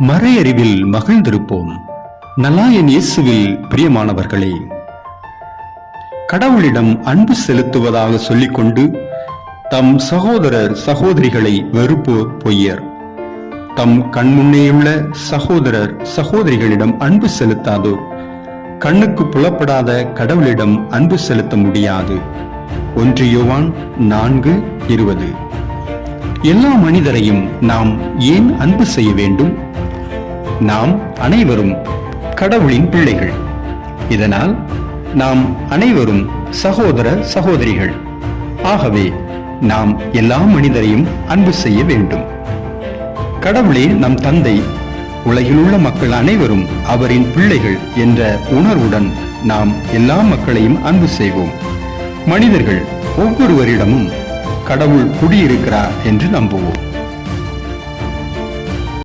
மறையறிவில் மகிழ்ந்திருப்போம். நலாயன் இயேசுவில் பிரியமானவர்களே, கடவுளிடம் அன்பு செலுத்துவதாக சொல்லிக்கொண்டு தம் சகோதரர் சகோதரிகளை வெறுப்போர் பொய்யர். தம் கண்முன்னேயுள்ள சகோதரர் சகோதரிகளிடம் அன்பு செலுத்தாதோர் கண்ணுக்கு புலப்படாத கடவுளிடம் அன்பு செலுத்த முடியாது. 1 யோவான் 4:20. எல்லா மனிதரையும் நாம் ஏன் அன்பு செய்ய வேண்டும்? நாம் அனைவரும் கடவுளின் பிள்ளைகள். இதனால் நாம் அனைவரும் சகோதர சகோதரிகள். ஆகவே நாம் எல்லா மனிதரையும் அன்பு செய்ய வேண்டும். கடவுளே நம் தந்தை, உலகில் உள்ள மக்கள் அனைவரும் அவரின் பிள்ளைகள் என்ற உணர்வுடன் நாம் எல்லா மக்களையும் அன்பு செய்வோம். மனிதர்கள் ஒவ்வொருவரிடமும் கடவுள் குடியிருக்கிறார் என்று நம்புவோம்.